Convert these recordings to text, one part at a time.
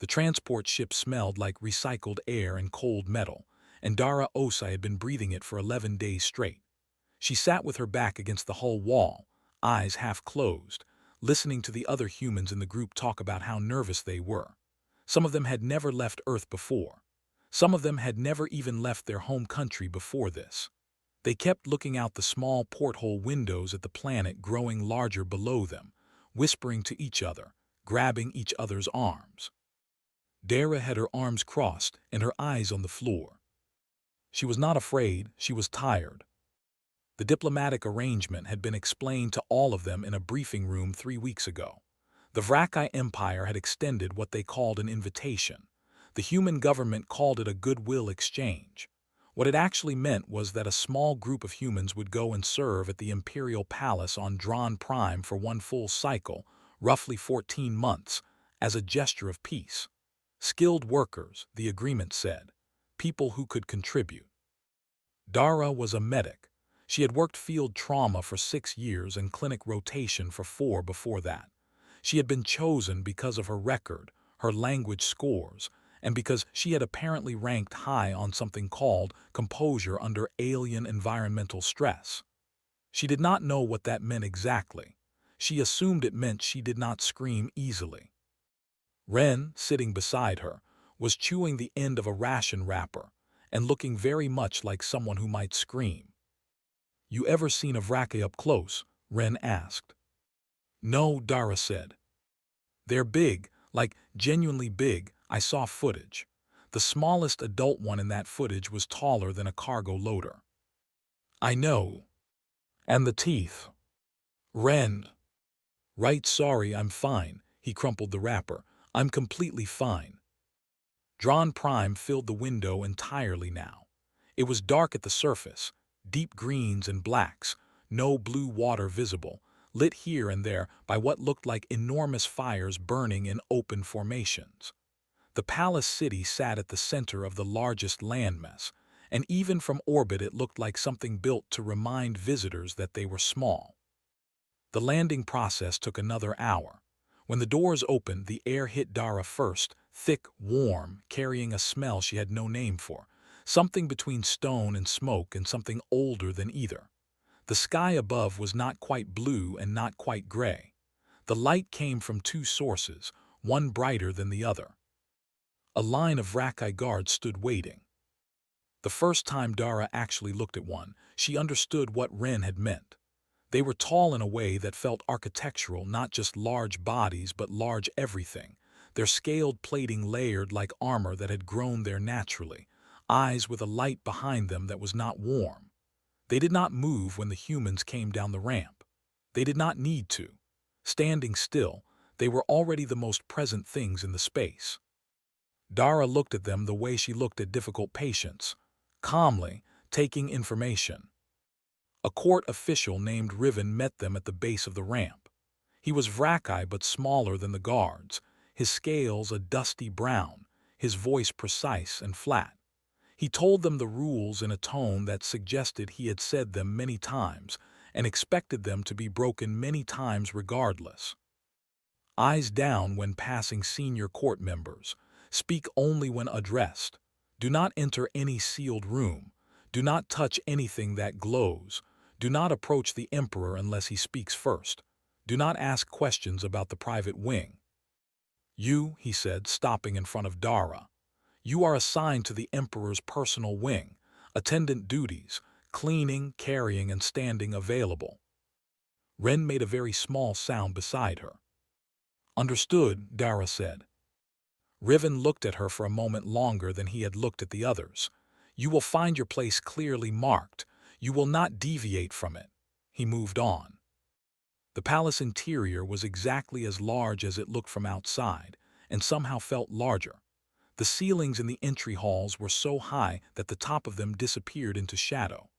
The transport ship smelled like recycled air and cold metal, and Dara Osai had been breathing it for 11 days straight. She sat with her back against the hull wall, eyes half closed, listening to the other humans in the group talk about how nervous they were. Some of them had never left Earth before. Some of them had never even left their home country before this. They kept looking out the small porthole windows at the planet growing larger below them, whispering to each other, grabbing each other's arms. Dara had her arms crossed and her eyes on the floor. She was not afraid, she was tired. The diplomatic arrangement had been explained to all of them in a briefing room 3 weeks ago. The Vrakai Empire had extended what they called an invitation. The human government called it a goodwill exchange. What it actually meant was that a small group of humans would go and serve at the Imperial Palace on Dran Prime for one full cycle, roughly 14 months, as a gesture of peace. Skilled workers, the agreement said, people who could contribute. Dara was a medic. She had worked field trauma for 6 years and clinic rotation for 4 before that. She had been chosen because of her record, her language scores, and because she had apparently ranked high on something called composure under alien environmental stress. She did not know what that meant exactly. She assumed it meant she did not scream easily. Ren, sitting beside her, was chewing the end of a ration wrapper and looking very much like someone who might scream. "You ever seen a Vrakai up close?" Ren asked. "No," Dara said. "They're big, like genuinely big. I saw footage. The smallest adult one in that footage was taller than a cargo loader." "I know. And the teeth." "Ren." "Right, sorry, I'm fine." He crumpled the wrapper. "I'm completely fine." Dran Prime filled the window entirely now. It was dark at the surface, deep greens and blacks, no blue water visible, lit here and there by what looked like enormous fires burning in open formations. The palace city sat at the center of the largest landmass, and even from orbit it looked like something built to remind visitors that they were small. The landing process took another hour. When the doors opened, the air hit Dara first, thick, warm, carrying a smell she had no name for, something between stone and smoke and something older than either. The sky above was not quite blue and not quite gray. The light came from 2 sources, one brighter than the other. A line of Vrakai guards stood waiting. The first time Dara actually looked at one, she understood what Ren had meant. They were tall in a way that felt architectural, not just large bodies but large everything, their scaled plating layered like armor that had grown there naturally, eyes with a light behind them that was not warm. They did not move when the humans came down the ramp. They did not need to. Standing still, they were already the most present things in the space. Dara looked at them the way she looked at difficult patients, calmly, taking information. A court official named Riven met them at the base of the ramp. He was Vrakai but smaller than the guards, his scales a dusty brown, his voice precise and flat. He told them the rules in a tone that suggested he had said them many times and expected them to be broken many times regardless. Eyes down when passing senior court members. Speak only when addressed. Do not enter any sealed room. Do not touch anything that glows. Do not approach the Emperor unless he speaks first. Do not ask questions about the private wing. "You," he said, stopping in front of Dara, "you are assigned to the Emperor's personal wing, attendant duties, cleaning, carrying, and standing available." Ren made a very small sound beside her. "Understood," Dara said. Riven looked at her for a moment longer than he had looked at the others. "You will find your place clearly marked. You will not deviate from it." He moved on. The palace interior was exactly as large as it looked from outside, and somehow felt larger. The ceilings in the entry halls were so high that the top of them disappeared into shadow.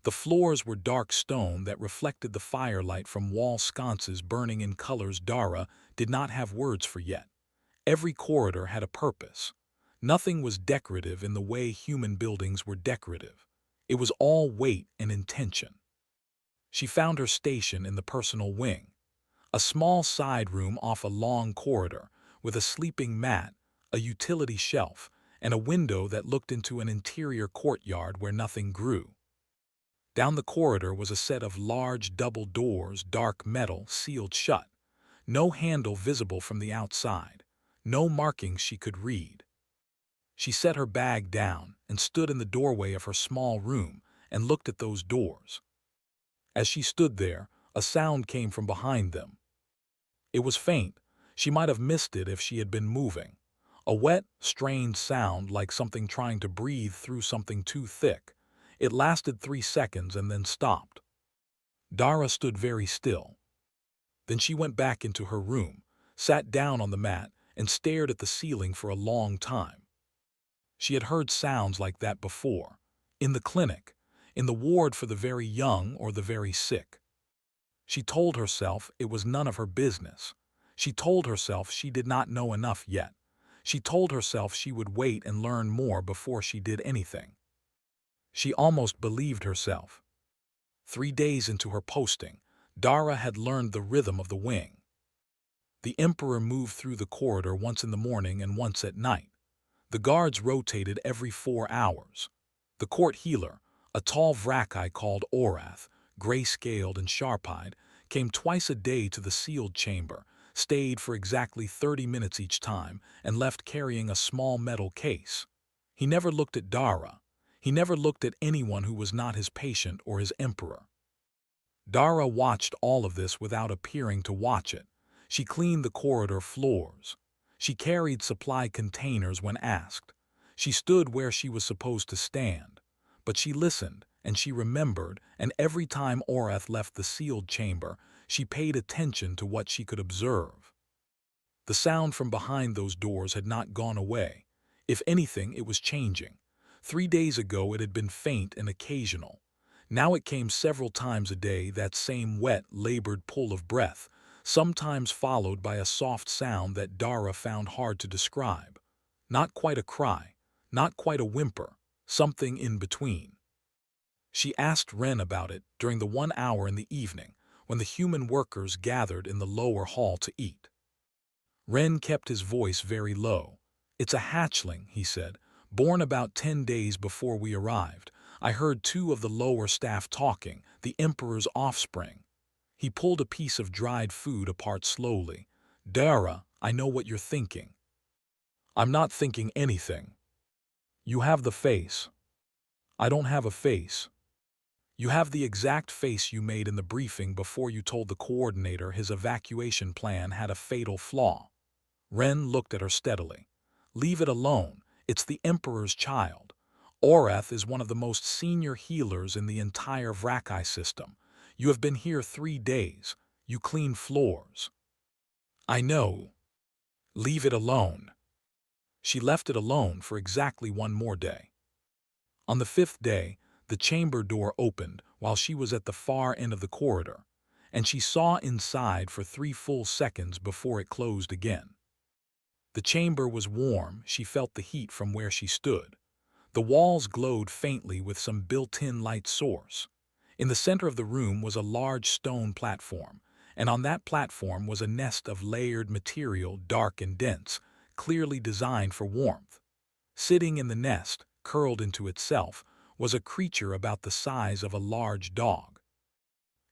The floors were dark stone that reflected the firelight from wall sconces burning in colors Dara did not have words for yet. Every corridor had a purpose. Nothing was decorative in the way human buildings were decorative. It was all weight and intention. She found her station in the personal wing, a small side room off a long corridor, with a sleeping mat, a utility shelf, and a window that looked into an interior courtyard where nothing grew. Down the corridor was a set of large double doors, dark metal, sealed shut. No handle visible from the outside. No markings she could read. She set her bag down and stood in the doorway of her small room and looked at those doors. As she stood there, a sound came from behind them. It was faint. She might have missed it if she had been moving. A wet, strained sound like something trying to breathe through something too thick. It lasted 3 seconds and then stopped. Dara stood very still. Then she went back into her room, sat down on the mat, and stared at the ceiling for a long time. She had heard sounds like that before, in the clinic, in the ward for the very young or the very sick. She told herself it was none of her business. She told herself she did not know enough yet. She told herself she would wait and learn more before she did anything. She almost believed herself. 3 days into her posting, Dara had learned the rhythm of the wing. The Emperor moved through the corridor once in the morning and once at night. The guards rotated every 4 hours. The court healer, a tall Vrakai called Orath, gray-scaled and sharp-eyed, came twice a day to the sealed chamber, stayed for exactly 30 minutes each time, and left carrying a small metal case. He never looked at Dara. He never looked at anyone who was not his patient or his emperor. Dara watched all of this without appearing to watch it. She cleaned the corridor floors. She carried supply containers when asked. She stood where she was supposed to stand. But she listened, and she remembered, and every time Orath left the sealed chamber, she paid attention to what she could observe. The sound from behind those doors had not gone away. If anything, it was changing. 3 days ago it had been faint and occasional. Now it came several times a day, that same wet, labored pull of breath, sometimes followed by a soft sound that Dara found hard to describe. Not quite a cry, not quite a whimper, something in between. She asked Ren about it during the 1 hour in the evening, when the human workers gathered in the lower hall to eat. Ren kept his voice very low. "It's a hatchling," he said, "born about 10 days before we arrived. I heard 2 of the lower staff talking, the Emperor's offspring." He pulled a piece of dried food apart slowly. "Dara, I know what you're thinking." "I'm not thinking anything." "You have the face." "I don't have a face." "You have the exact face you made in the briefing before you told the coordinator his evacuation plan had a fatal flaw." Ren looked at her steadily. "Leave it alone. It's the Emperor's child. Orath is one of the most senior healers in the entire Vrakai system. You have been here 3 days. You clean floors." "I know. Leave it alone." She left it alone for exactly 1 more day. On the 5th day, the chamber door opened while she was at the far end of the corridor, and she saw inside for 3 full seconds before it closed again. The chamber was warm. She felt the heat from where she stood. The walls glowed faintly with some built-in light source. In the center of the room was a large stone platform, and on that platform was a nest of layered material, dark and dense, clearly designed for warmth. Sitting in the nest, curled into itself, was a creature about the size of a large dog.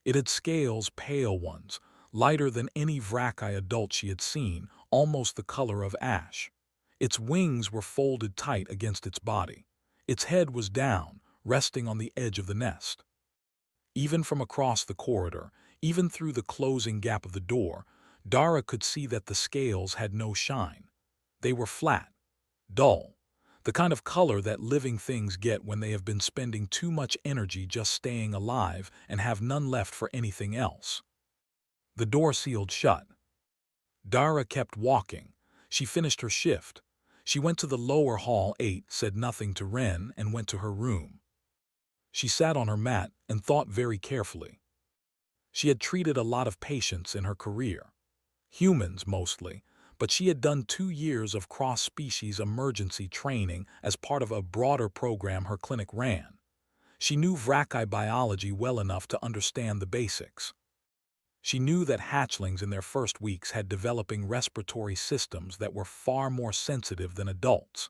It had scales, pale ones, lighter than any Vrakai adult she had seen, almost the color of ash. Its wings were folded tight against its body. Its head was down, resting on the edge of the nest. Even from across the corridor, even through the closing gap of the door, Dara could see that the scales had no shine. They were flat, dull, the kind of color that living things get when they have been spending too much energy just staying alive and have none left for anything else. The door sealed shut. Dara kept walking. She finished her shift. She went to the lower hall, ate, said nothing to Ren, and went to her room. She sat on her mat and thought very carefully. She had treated a lot of patients in her career. Humans, mostly, but she had done 2 years of cross-species emergency training as part of a broader program her clinic ran. She knew Vrakai biology well enough to understand the basics. She knew that hatchlings in their first weeks had developing respiratory systems that were far more sensitive than adults.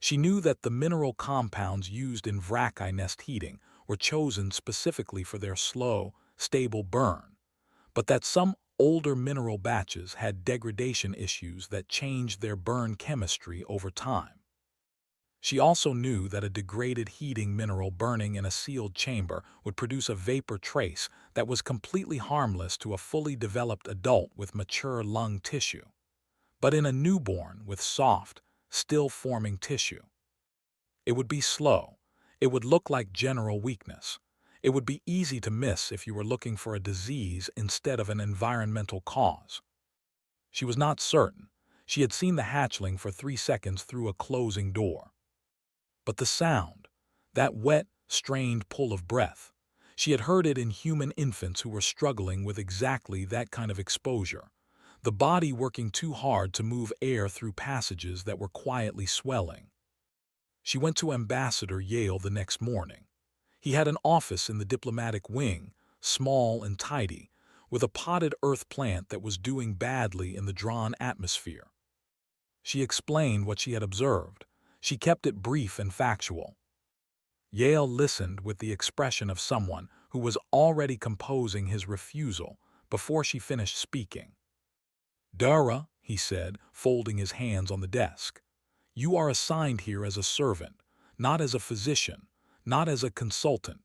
She knew that the mineral compounds used in Vraki nest heating were chosen specifically for their slow, stable burn, but that some older mineral batches had degradation issues that changed their burn chemistry over time. She also knew that a degraded heating mineral burning in a sealed chamber would produce a vapor trace that was completely harmless to a fully developed adult with mature lung tissue, but in a newborn with soft, still-forming tissue. It would be slow. It would look like general weakness. It would be easy to miss if you were looking for a disease instead of an environmental cause. She was not certain. She had seen the hatchling for 3 seconds through a closing door. But the sound, that wet, strained pull of breath, she had heard it in human infants who were struggling with exactly that kind of exposure, the body working too hard to move air through passages that were quietly swelling. She went to Ambassador Yale the next morning. He had an office in the diplomatic wing, small and tidy, with a potted earth plant that was doing badly in the drawn atmosphere. She explained what she had observed. She kept it brief and factual. Yale listened with the expression of someone who was already composing his refusal before she finished speaking. "Dara," he said, folding his hands on the desk, "you are assigned here as a servant, not as a physician, not as a consultant.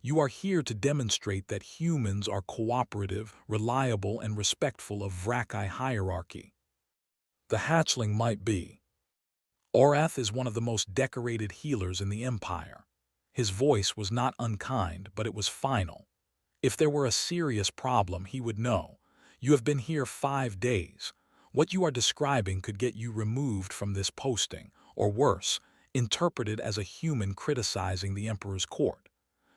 You are here to demonstrate that humans are cooperative, reliable, and respectful of Vraki hierarchy. The hatchling might be. Orath is one of the most decorated healers in the Empire." His voice was not unkind, but it was final. If there were a serious problem, he would know. You have been here 5 days. What you are describing could get you removed from this posting, or worse, interpreted as a human criticizing the Emperor's court.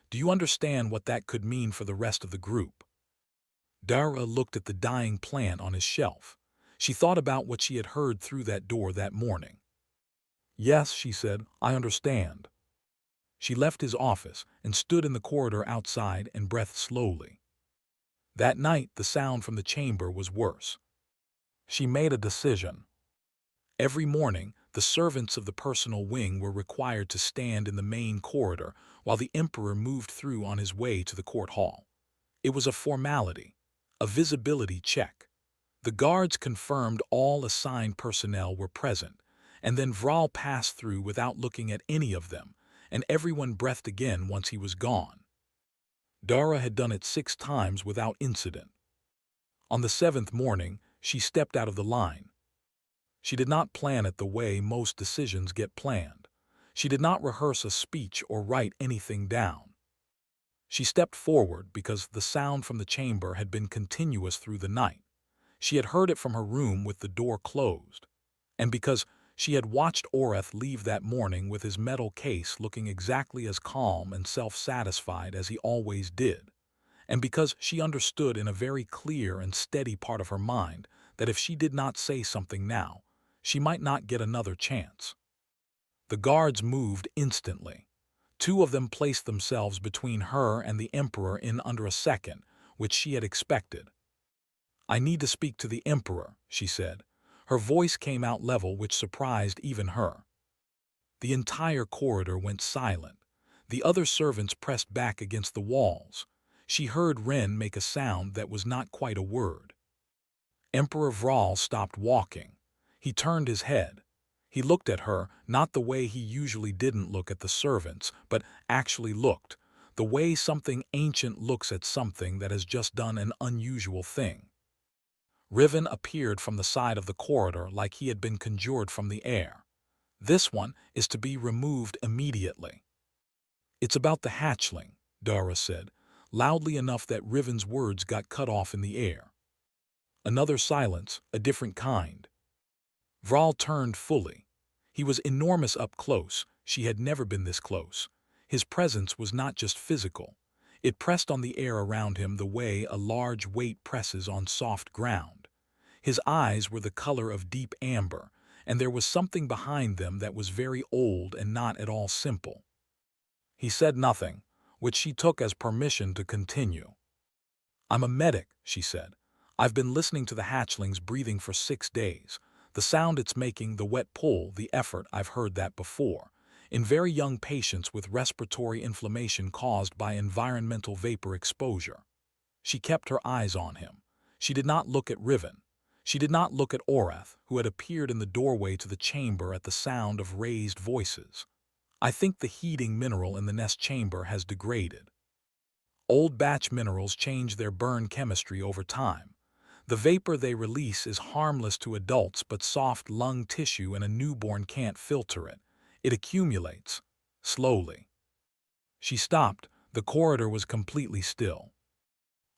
Do you understand what that could mean for the rest of the group? Dara looked at the dying plant on his shelf. She thought about what she had heard through that door that morning. "Yes," she said, "I understand." She left his office and stood in the corridor outside and breathed slowly. That night, the sound from the chamber was worse. She made a decision. Every morning, the servants of the personal wing were required to stand in the main corridor while the Emperor moved through on his way to the court hall. It was a formality, a visibility check. The guards confirmed all assigned personnel were present, and then Vral passed through without looking at any of them, and everyone breathed again once he was gone. Dara had done it 6 times without incident. On the 7th morning, she stepped out of the line. She did not plan it the way most decisions get planned. She did not rehearse a speech or write anything down. She stepped forward because the sound from the chamber had been continuous through the night. She had heard it from her room with the door closed, and because she had watched Orath leave that morning with his metal case looking exactly as calm and self-satisfied as he always did, and because she understood in a very clear and steady part of her mind that if she did not say something now, she might not get another chance. The guards moved instantly. 2 of them placed themselves between her and the Emperor in under a second, which she had expected. "I need to speak to the Emperor," she said. Her voice came out level, which surprised even her. The entire corridor went silent. The other servants pressed back against the walls. She heard Ren make a sound that was not quite a word. Emperor Vral stopped walking. He turned his head. He looked at her, not the way he usually didn't look at the servants, but actually looked, the way something ancient looks at something that has just done an unusual thing. Riven appeared from the side of the corridor like he had been conjured from the air. "This one is to be removed immediately." "It's about the hatchling," Dara said, loudly enough that Riven's words got cut off in the air. Another silence, a different kind. Vral turned fully. He was enormous up close. She had never been this close. His presence was not just physical. It pressed on the air around him the way a large weight presses on soft ground. His eyes were the color of deep amber, and there was something behind them that was very old and not at all simple. He said nothing, which she took as permission to continue. "I'm a medic," she said. "I've been listening to the hatchlings breathing for 6 days. The sound it's making, the wet pull, the effort, I've heard that before. In very young patients with respiratory inflammation caused by environmental vapor exposure." She kept her eyes on him. She did not look at Riven. She did not look at Orath, who had appeared in the doorway to the chamber at the sound of raised voices. "I think the heating mineral in the nest chamber has degraded. Old batch minerals change their burn chemistry over time. The vapor they release is harmless to adults, but soft lung tissue and a newborn can't filter it. It accumulates. Slowly." She stopped. The corridor was completely still.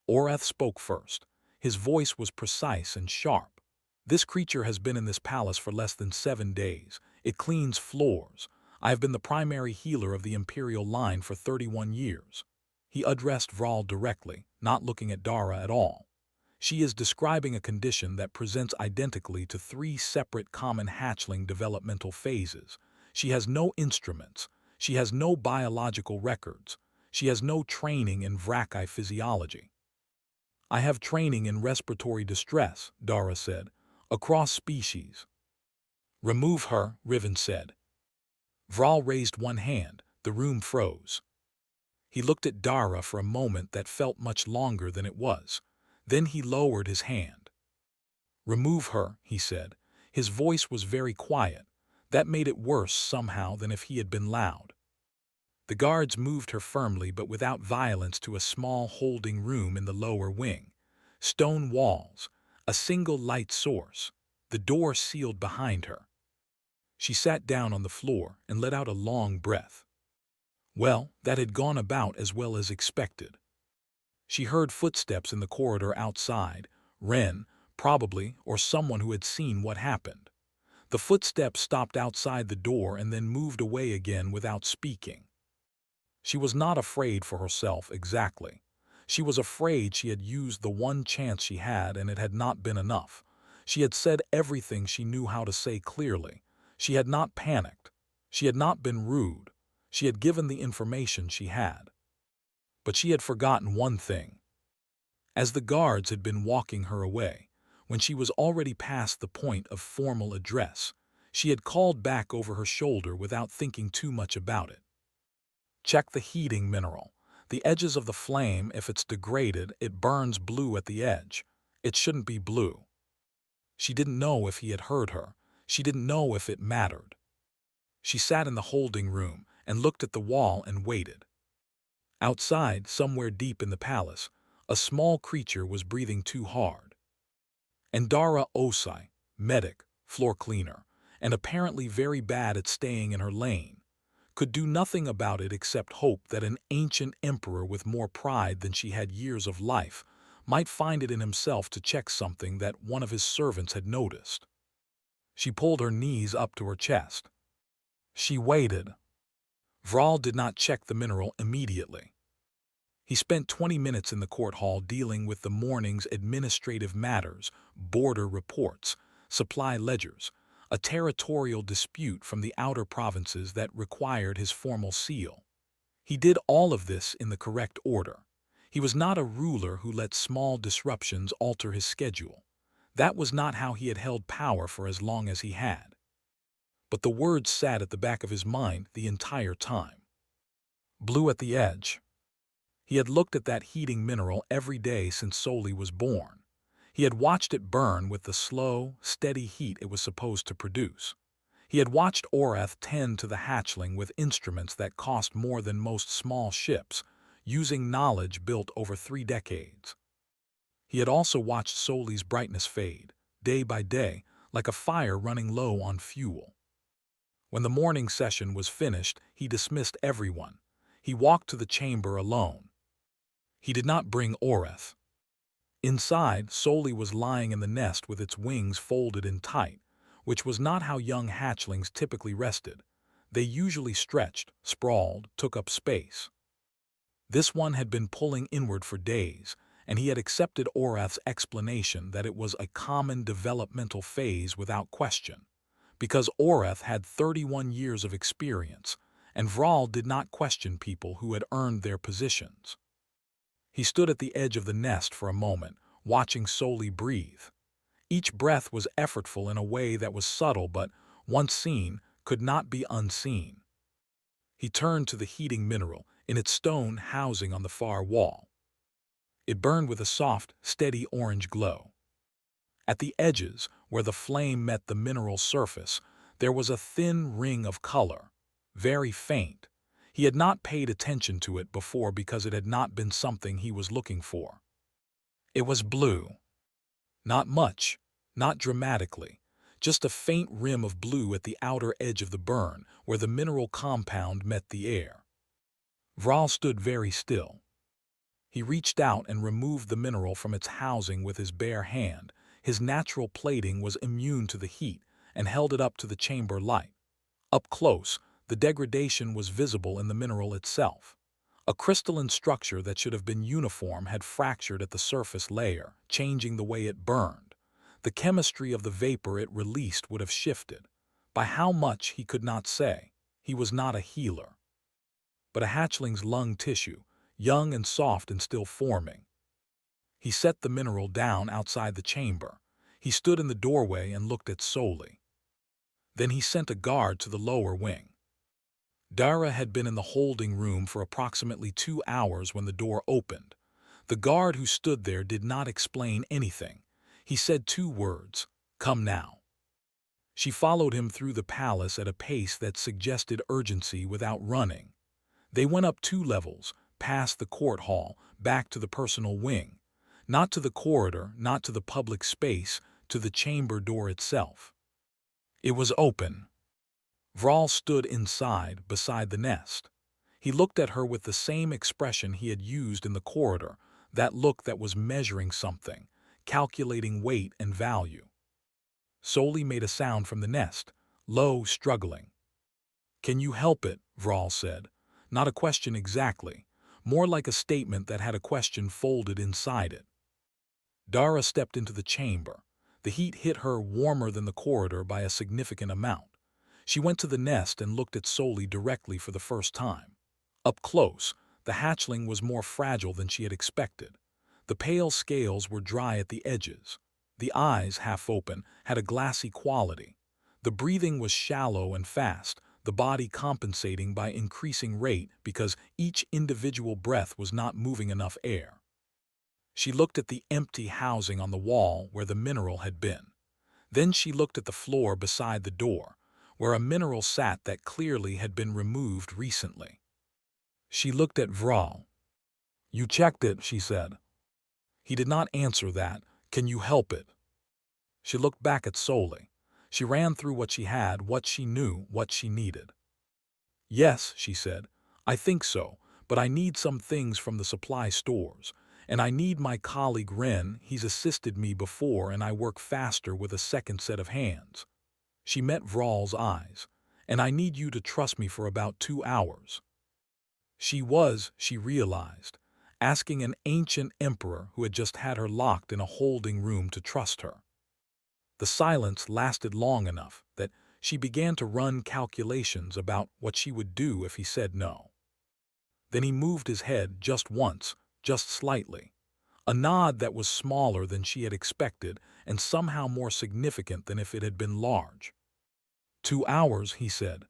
Orath spoke first. His voice was precise and sharp. "This creature has been in this palace for less than 7 days. It cleans floors. I have been the primary healer of the Imperial line for 31 years. He addressed Vral directly, not looking at Dara at all. "She is describing a condition that presents identically to 3 separate common hatchling developmental phases. She has no instruments. She has no biological records. She has no training in Vrakai physiology." "I have training in respiratory distress," Dara said, "across species." "Remove her," Riven said. Vral raised one hand. The room froze. He looked at Dara for a moment that felt much longer than it was. Then he lowered his hand. "Remove her," he said. His voice was very quiet. That made it worse somehow than if he had been loud. The guards moved her firmly but without violence to a small holding room in the lower wing. Stone walls, a single light source, the door sealed behind her. She sat down on the floor and let out a long breath. Well, that had gone about as well as expected. She heard footsteps in the corridor outside, Ren, probably, or someone who had seen what happened. The footsteps stopped outside the door and then moved away again without speaking. She was not afraid for herself exactly. She was afraid she had used the one chance she had and it had not been enough. She had said everything she knew how to say clearly. She had not panicked. She had not been rude. She had given the information she had. But she had forgotten one thing. As the guards had been walking her away, when she was already past the point of formal address, she had called back over her shoulder without thinking too much about it. "Check the heating mineral. The edges of the flame, if it's degraded, it burns blue at the edge. It shouldn't be blue." She didn't know if he had heard her. She didn't know if it mattered. She sat in the holding room and looked at the wall and waited. Outside, somewhere deep in the palace, a small creature was breathing too hard. Andara Osai, medic, floor cleaner, and apparently very bad at staying in her lane, could do nothing about it except hope that an ancient emperor with more pride than she had years of life might find it in himself to check something that one of his servants had noticed. She pulled her knees up to her chest. She waited. Vral did not check the mineral immediately. He spent 20 minutes in the court hall dealing with the morning's administrative matters, border reports, supply ledgers, a territorial dispute from the outer provinces that required his formal seal. He did all of this in the correct order. He was not a ruler who let small disruptions alter his schedule. That was not how he had held power for as long as he had. But the words sat at the back of his mind the entire time. Blue at the edge. He had looked at that heating mineral every day since Soli was born. He had watched it burn with the slow, steady heat it was supposed to produce. He had watched Orath tend to the hatchling with instruments that cost more than most small ships, using knowledge built over 3 decades. He had also watched Soli's brightness fade, day by day, like a fire running low on fuel. When the morning session was finished, he dismissed everyone. He walked to the chamber alone. He did not bring Orath. Inside, Soli was lying in the nest with its wings folded in tight, which was not how young hatchlings typically rested. They usually stretched, sprawled, took up space. This one had been pulling inward for days, and he had accepted Orath's explanation that it was a common developmental phase without question, because Orath had 31 years of experience, and Vral did not question people who had earned their positions. He stood at the edge of the nest for a moment, watching Soli breathe. Each breath was effortful in a way that was subtle but, once seen, could not be unseen. He turned to the heating mineral in its stone housing on the far wall. It burned with a soft, steady orange glow. At the edges, where the flame met the mineral surface, there was a thin ring of color, very faint. He had not paid attention to it before because it had not been something he was looking for. It was blue. Not much, not dramatically, just a faint rim of blue at the outer edge of the burn where the mineral compound met the air. Vral stood very still. He reached out and removed the mineral from its housing with his bare hand. His natural plating was immune to the heat and held it up to the chamber light. Up close, the degradation was visible in the mineral itself. A crystalline structure that should have been uniform had fractured at the surface layer, changing the way it burned. The chemistry of the vapor it released would have shifted. By how much he could not say. He was not a healer. But a hatchling's lung tissue, young and soft and still forming. He set the mineral down outside the chamber. He stood in the doorway and looked at Soli. Then he sent a guard to the lower wing. Dara had been in the holding room for approximately 2 hours when the door opened. The guard who stood there did not explain anything. He said 2 words, "Come now." She followed him through the palace at a pace that suggested urgency without running. They went up 2 levels, past the court hall, back to the personal wing. Not to the corridor, not to the public space, to the chamber door itself. It was open. Vral stood inside, beside the nest. He looked at her with the same expression he had used in the corridor, that look that was measuring something, calculating weight and value. Soli made a sound from the nest, low, struggling. "Can you help it?" Vral said. Not a question exactly, more like a statement that had a question folded inside it. Dara stepped into the chamber. The heat hit her warmer than the corridor by a significant amount. She went to the nest and looked at Soli directly for the first time. Up close, the hatchling was more fragile than she had expected. The pale scales were dry at the edges. The eyes, half open, had a glassy quality. The breathing was shallow and fast, the body compensating by increasing rate because each individual breath was not moving enough air. She looked at the empty housing on the wall where the mineral had been. Then she looked at the floor beside the door, where a mineral sat that clearly had been removed recently. She looked at Vral. "You checked it," she said. He did not answer that. "Can you help it?" She looked back at Soli. She ran through what she had, what she knew, what she needed. "Yes," she said, "I think so, but I need some things from the supply stores. And I need my colleague Ren. He's assisted me before and I work faster with a second set of hands." She met Vral's eyes. "And I need you to trust me for about 2 hours." She realized, asking an ancient emperor who had just had her locked in a holding room to trust her. The silence lasted long enough that she began to run calculations about what she would do if he said no. Then he moved his head just once, just slightly. A nod that was smaller than she had expected and somehow more significant than if it had been large. 2 hours, he said.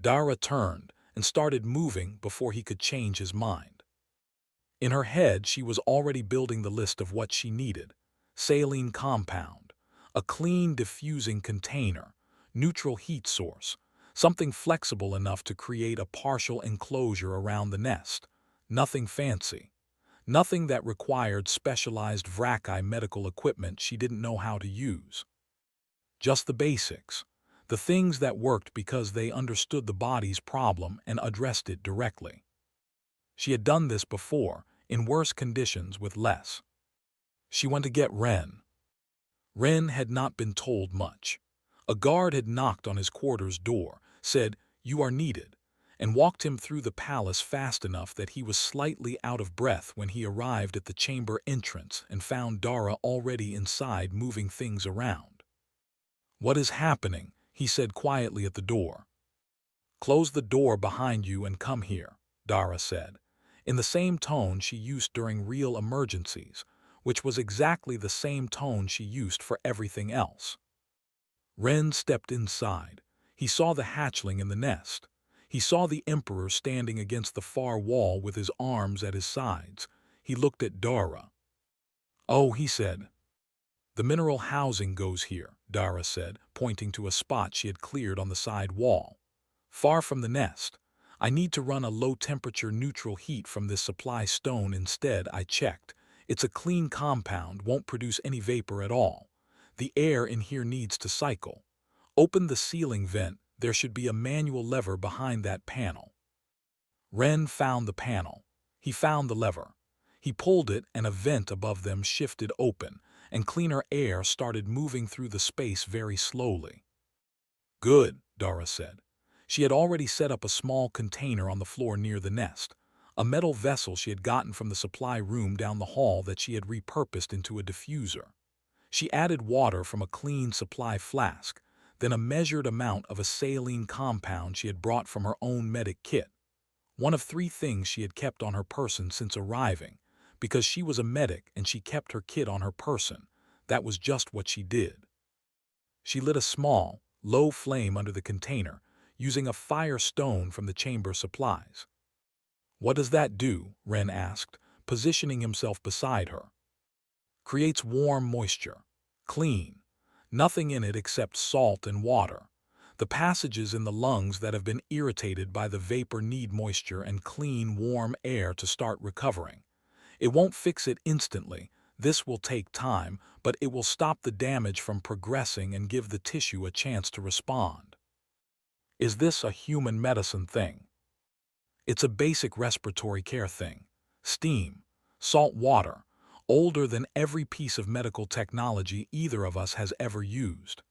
Dara turned and started moving before he could change his mind. In her head, she was already building the list of what she needed. Saline compound, a clean diffusing container, neutral heat source, something flexible enough to create a partial enclosure around the nest. Nothing fancy. Nothing that required specialized VRACI medical equipment she didn't know how to use. Just the basics. The things that worked because they understood the body's problem and addressed it directly. She had done this before, in worse conditions with less. She went to get Ren. Ren had not been told much. A guard had knocked on his quarters door, said, "You are needed," and walked him through the palace fast enough that he was slightly out of breath when he arrived at the chamber entrance and found Dara already inside moving things around. "What is happening?" he said quietly at the door. "Close the door behind you and come here," Dara said. in the same tone she used during real emergencies, which was exactly the same tone she used for everything else. Ren stepped inside. He saw the hatchling in the nest. He saw the Emperor standing against the far wall with his arms at his sides. He looked at Dara. "Oh," he said. "The mineral housing goes here," Dara said, pointing to a spot she had cleared on the side wall. "Far from the nest. I need to run a low-temperature neutral heat from this supply stone instead. I checked. It's a clean compound, won't produce any vapor at all. The air in here needs to cycle. Open the ceiling vent. There should be a manual lever behind that panel." Ren found the panel. He found the lever. He pulled it and a vent above them shifted open, and cleaner air started moving through the space very slowly. "Good," Dara said. She had already set up a small container on the floor near the nest, a metal vessel she had gotten from the supply room down the hall that she had repurposed into a diffuser. She added water from a clean supply flask, then a measured amount of a saline compound she had brought from her own medic kit. One of 3 things she had kept on her person since arriving, because she was a medic and she kept her kit on her person. That was just what she did. She lit a small, low flame under the container, using a fire stone from the chamber supplies. "What does that do?" Ren asked, positioning himself beside her. "Creates warm moisture. Clean. Nothing in it except salt and water. The passages in the lungs that have been irritated by the vapor need moisture and clean, warm air to start recovering. It won't fix it instantly. This will take time, but it will stop the damage from progressing and give the tissue a chance to respond." "Is this a human medicine thing?" "It's a basic respiratory care thing. Steam, salt water, older than every piece of medical technology either of us has ever used."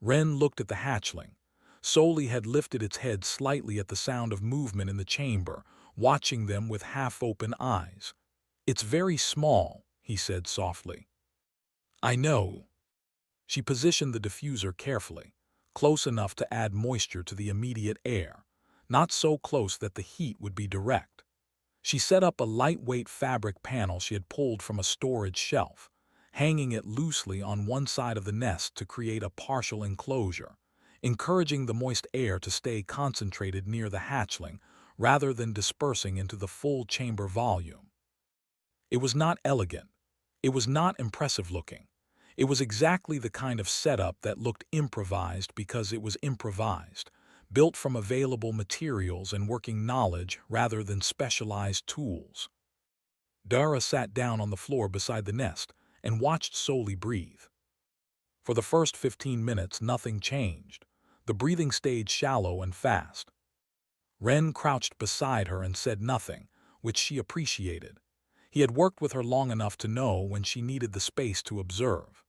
Ren looked at the hatchling. Soli had lifted its head slightly at the sound of movement in the chamber, watching them with half-open eyes. "It's very small," he said softly. "I know." She positioned the diffuser carefully, close enough to add moisture to the immediate air, not so close that the heat would be direct. She set up a lightweight fabric panel she had pulled from a storage shelf, hanging it loosely on one side of the nest to create a partial enclosure, encouraging the moist air to stay concentrated near the hatchling rather than dispersing into the full chamber volume. It was not elegant. It was not impressive looking. It was exactly the kind of setup that looked improvised because it was improvised, built from available materials and working knowledge rather than specialized tools. Dara sat down on the floor beside the nest and watched Soli breathe. For the first 15 minutes, nothing changed. The breathing stayed shallow and fast. Ren crouched beside her and said nothing, which she appreciated. He had worked with her long enough to know when she needed the space to observe.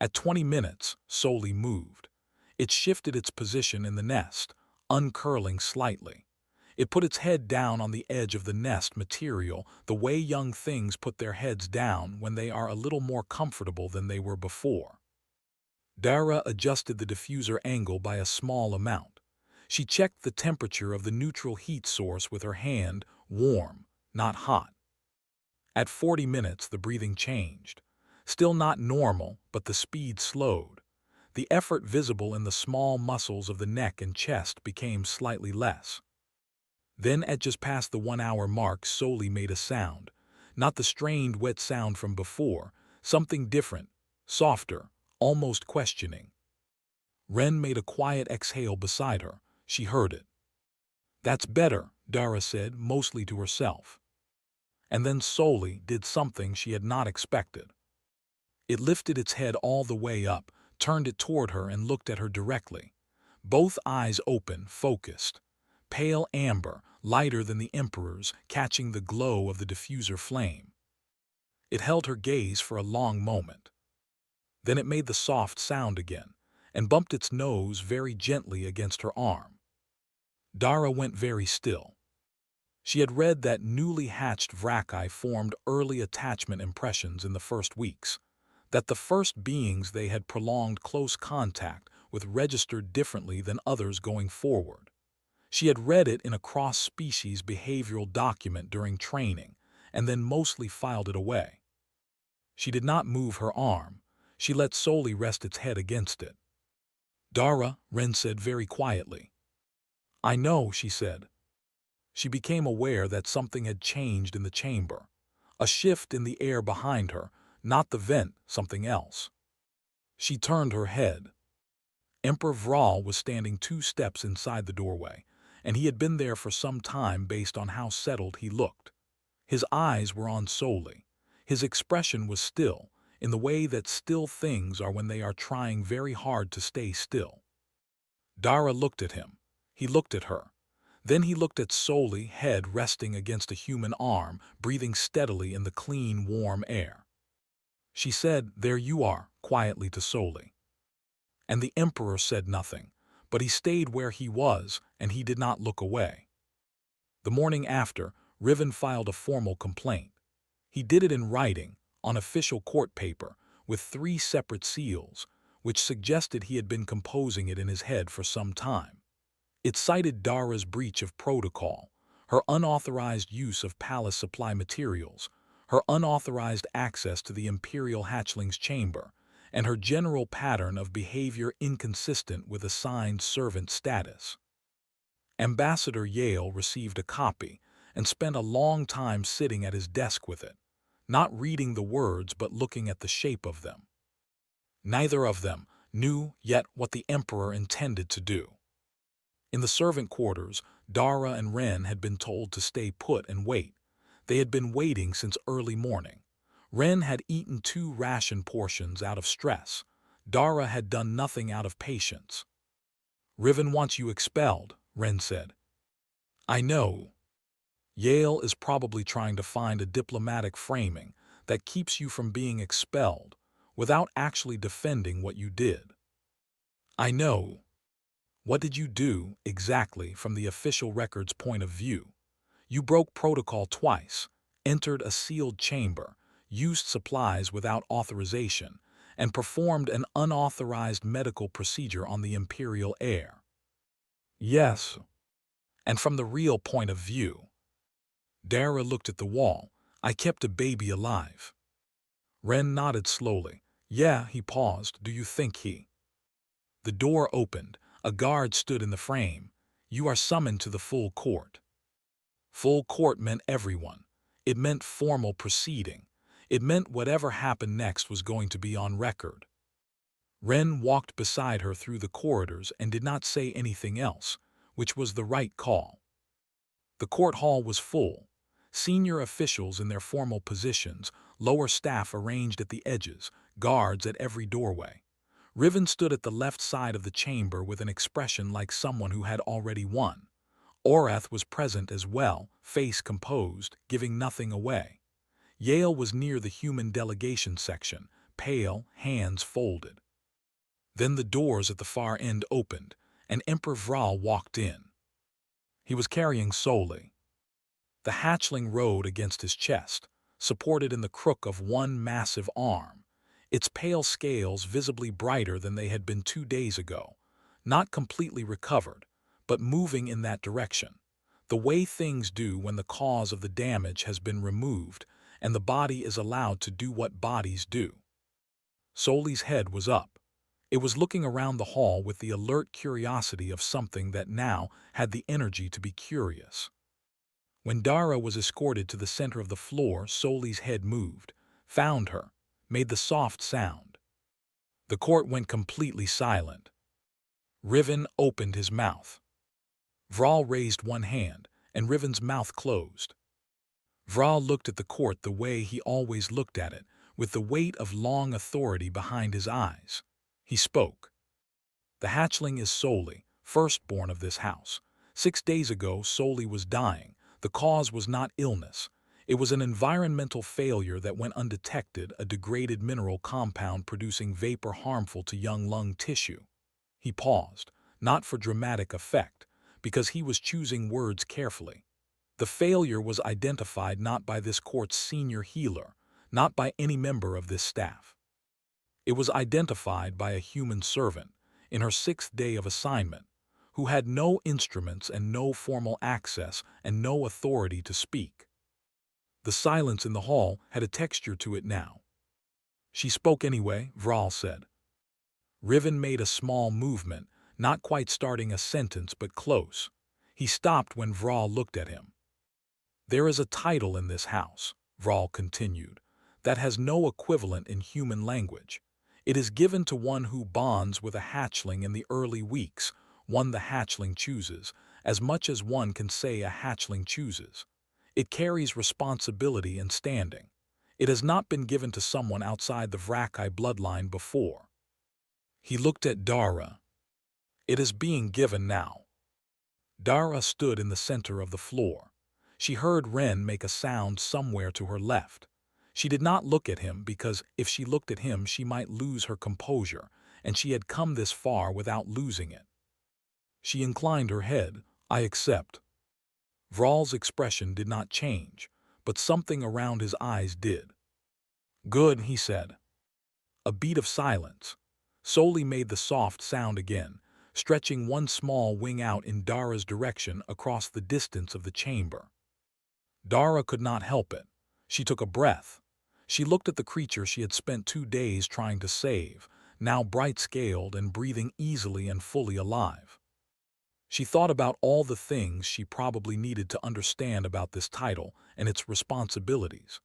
At 20 minutes, Soli moved. It shifted its position in the nest, uncurling slightly. It put its head down on the edge of the nest material, the way young things put their heads down when they are a little more comfortable than they were before. Dara adjusted the diffuser angle by a small amount. She checked the temperature of the neutral heat source with her hand, warm, not hot. At 40 minutes, the breathing changed. Still not normal, but the speed slowed. The effort visible in the small muscles of the neck and chest became slightly less. Then at just past the 1-hour mark, Soli made a sound. Not the strained, wet sound from before, something different, softer, almost questioning. Ren made a quiet exhale beside her. She heard it. "That's better," Dara said, mostly to herself. And then Soli did something she had not expected. It lifted its head all the way up, turned it toward her and looked at her directly. Both eyes open, focused. Pale amber, lighter than the Emperor's, catching the glow of the diffuser flame. It held her gaze for a long moment. Then it made the soft sound again, and bumped its nose very gently against her arm. Dara went very still. She had read that newly hatched Vraki formed early attachment impressions in the first weeks, that the first beings they had prolonged close contact with registered differently than others going forward. She had read it in a cross-species behavioral document during training, and then mostly filed it away. She did not move her arm. She let Soli rest its head against it. "Dara," Ren said very quietly. "I know," she said. She became aware that something had changed in the chamber. A shift in the air behind her, not the vent, something else. She turned her head. Emperor Vral was standing 2 steps inside the doorway, and he had been there for some time based on how settled he looked. His eyes were on Soli. His expression was still, in the way that still things are when they are trying very hard to stay still. Dara looked at him. He looked at her. Then he looked at Soli, head resting against a human arm, breathing steadily in the clean, warm air. She said, "There you are," quietly to Soli. And the Emperor said nothing, but he stayed where he was, and he did not look away. The morning after, Riven filed a formal complaint. He did it in writing, on official court paper, with 3 separate seals, which suggested he had been composing it in his head for some time. It cited Dara's breach of protocol, her unauthorized use of palace supply materials, her unauthorized access to the Imperial Hatchling's chamber, and her general pattern of behavior inconsistent with assigned servant status. Ambassador Yale received a copy and spent a long time sitting at his desk with it, not reading the words but looking at the shape of them. Neither of them knew yet what the Emperor intended to do. In the servant quarters, Dara and Ren had been told to stay put and wait. They had been waiting since early morning. Ren had eaten 2 ration portions out of stress. Dara had done nothing out of patience. "Riven wants you expelled," Ren said. "I know. Yale is probably trying to find a diplomatic framing that keeps you from being expelled without actually defending what you did." "I know. What did you do, exactly, from the official record's point of view? You broke protocol twice, entered a sealed chamber, used supplies without authorization, and performed an unauthorized medical procedure on the Imperial heir." "Yes. And from the real point of view." Dara looked at the wall. "I kept a baby alive." Ren nodded slowly. "Yeah," he paused. "Do you think he—" The door opened. A guard stood in the frame. "You are summoned to the full court." Full court meant everyone. It meant formal proceeding. It meant whatever happened next was going to be on record. Ren walked beside her through the corridors and did not say anything else, which was the right call. The court hall was full. Senior officials in their formal positions, lower staff arranged at the edges, guards at every doorway. Riven stood at the left side of the chamber with an expression like someone who had already won. Orath was present as well, face composed, giving nothing away. Yale was near the human delegation section, pale, hands folded. Then the doors at the far end opened, and Emperor Vral walked in. He was carrying Soli. The hatchling rode against his chest, supported in the crook of one massive arm, its pale scales visibly brighter than they had been 2 days ago, not completely recovered, but moving in that direction, the way things do when the cause of the damage has been removed and the body is allowed to do what bodies do. Soli's head was up. It was looking around the hall with the alert curiosity of something that now had the energy to be curious. When Dara was escorted to the center of the floor, Soli's head moved, found her, made the soft sound. The court went completely silent. Riven opened his mouth. Vral raised one hand, and Riven's mouth closed. Vral looked at the court the way he always looked at it, with the weight of long authority behind his eyes. He spoke. "The hatchling is Soli, firstborn of this house. 6 days ago, Soli was dying. The cause was not illness. It was an environmental failure that went undetected, a degraded mineral compound producing vapor harmful to young lung tissue." He paused, not for dramatic effect, because he was choosing words carefully. The failure was identified not by this court's senior healer, not by any member of this staff. It was identified by a human servant, in her 6th day of assignment, who had no instruments and no formal access and no authority to speak. The silence in the hall had a texture to it now. "She spoke anyway," Vral said. Riven made a small movement, not quite starting a sentence but close. He stopped when Vral looked at him. "There is a title in this house," Vral continued, "that has no equivalent in human language. It is given to one who bonds with a hatchling in the early weeks, one the hatchling chooses, as much as one can say a hatchling chooses. It carries responsibility and standing. It has not been given to someone outside the Vrakai bloodline before." He looked at Dara. "It is being given now." Dara stood in the center of the floor. She heard Ren make a sound somewhere to her left. She did not look at him because if she looked at him she might lose her composure, and she had come this far without losing it. She inclined her head. "I accept." Vral's expression did not change, but something around his eyes did. "Good," he said. A beat of silence. Soli made the soft sound again, stretching one small wing out in Dara's direction across the distance of the chamber. Dara could not help it. She took a breath. She looked at the creature she had spent 2 days trying to save, now bright-scaled and breathing easily and fully alive. She thought about all the things she probably needed to understand about this title and its responsibilities.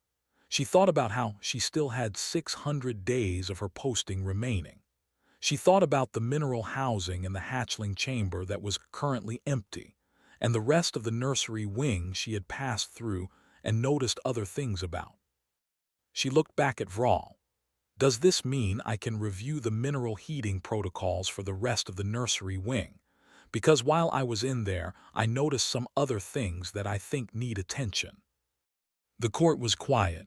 She thought about how she still had 600 days of her posting remaining. She thought about the mineral housing in the hatchling chamber that was currently empty, and the rest of the nursery wing she had passed through and noticed other things about. She looked back at Vral. "Does this mean I can review the mineral heating protocols for the rest of the nursery wing? Because while I was in there, I noticed some other things that I think need attention." The court was quiet.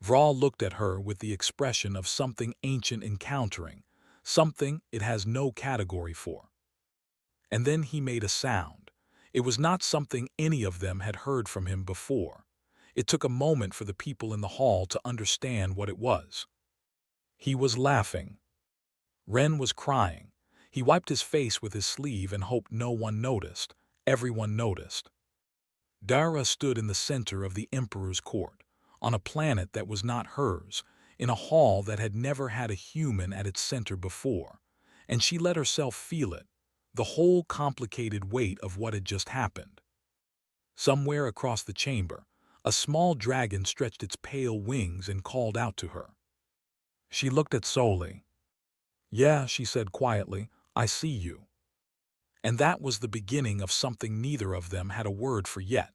Vral looked at her with the expression of something ancient encountering, something it has no category for. And then he made a sound. It was not something any of them had heard from him before. It took a moment for the people in the hall to understand what it was. He was laughing. Ren was crying. He wiped his face with his sleeve and hoped no one noticed. Everyone noticed. Dara stood in the center of the Emperor's court, on a planet that was not hers, in a hall that had never had a human at its center before, and she let herself feel it, the whole complicated weight of what had just happened. Somewhere across the chamber, a small dragon stretched its pale wings and called out to her. She looked at Soli. "Yeah," she said quietly, "I see you." And that was the beginning of something neither of them had a word for yet,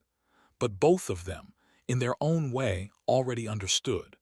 but both of them, in their own way, already understood.